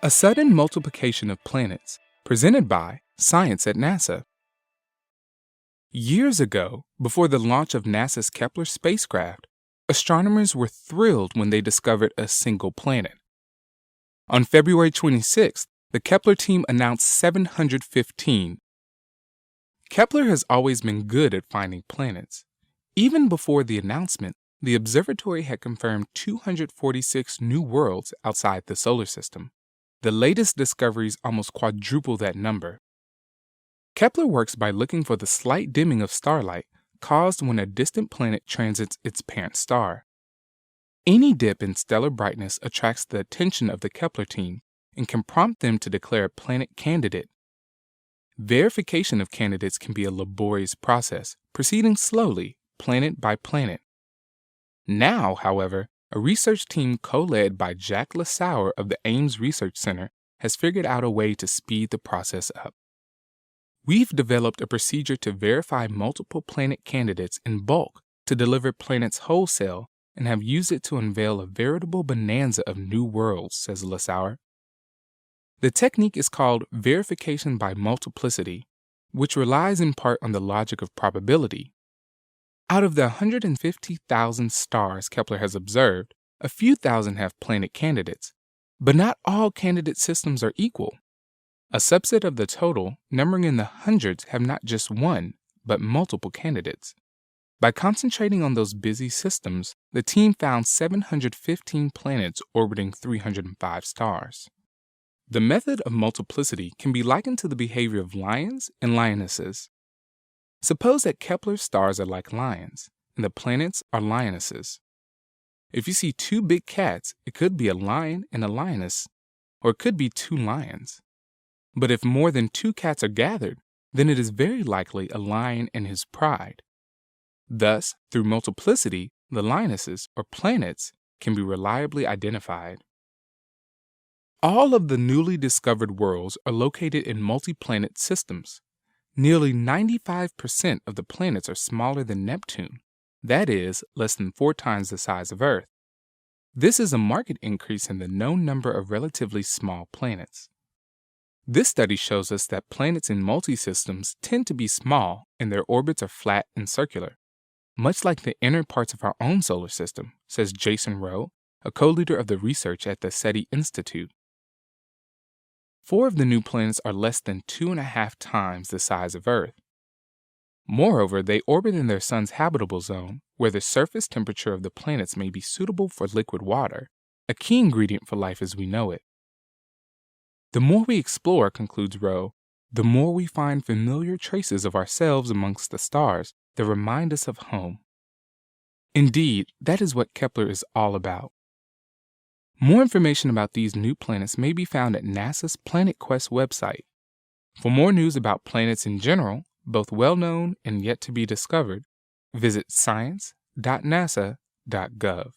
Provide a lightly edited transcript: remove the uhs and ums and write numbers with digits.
A sudden multiplication of planets, presented by Science at NASA. Years ago, before the launch of NASA's Kepler spacecraft, astronomers were thrilled when they discovered a single planet. On February 26th, the Kepler team announced 715. Kepler has always been good at finding planets. Even before the announcement, the observatory had confirmed 246 new worlds outside the solar system. The latest discoveries almost quadruple that number. Kepler works by looking for the slight dimming of starlight caused when a distant planet transits its parent star. Any dip in stellar brightness attracts the attention of the Kepler team and can prompt them to declare a planet candidate. Verification of candidates can be a laborious process, proceeding slowly, planet by planet. Now, however, a research team co-led by Jack LaSauer of the Ames Research Center has figured out a way to speed the process up. We've developed a procedure to verify multiple planet candidates in bulk to deliver planets wholesale and have used it to unveil a veritable bonanza of new worlds, says LaSauer. The technique is called verification by multiplicity, which relies in part on the logic of probability. Out of the 150,000 stars Kepler has observed, a few thousand have planet candidates, but not all candidate systems are equal. A subset of the total, numbering in the hundreds, have not just one, but multiple candidates. By concentrating on those busy systems, the team found 715 planets orbiting 305 stars. The method of multiplicity can be likened to the behavior of lions and lionesses. Suppose that Kepler's stars are like lions, and the planets are lionesses. If you see two big cats, it could be a lion and a lioness, or it could be two lions. But if more than two cats are gathered, then it is very likely a lion and his pride. Thus, through multiplicity, the lionesses, or planets, can be reliably identified. All of the newly discovered worlds are located in multi-planet systems. Nearly 95% of the planets are smaller than Neptune, that is, less than 4 times the size of Earth. This is a marked increase in the known number of relatively small planets. This study shows us that planets in multi-systems tend to be small and their orbits are flat and circular, much like the inner parts of our own solar system, says Jason Rowe, a co-leader of the research at the SETI Institute. 4 of the new planets are less than 2.5 times the size of Earth. Moreover, they orbit in their sun's habitable zone, where the surface temperature of the planets may be suitable for liquid water, a key ingredient for life as we know it. The more we explore, concludes Rowe, the more we find familiar traces of ourselves amongst the stars that remind us of home. Indeed, that is what Kepler is all about. More information about these new planets may be found at NASA's PlanetQuest website. For more news about planets in general, both well-known and yet to be discovered, visit science.nasa.gov.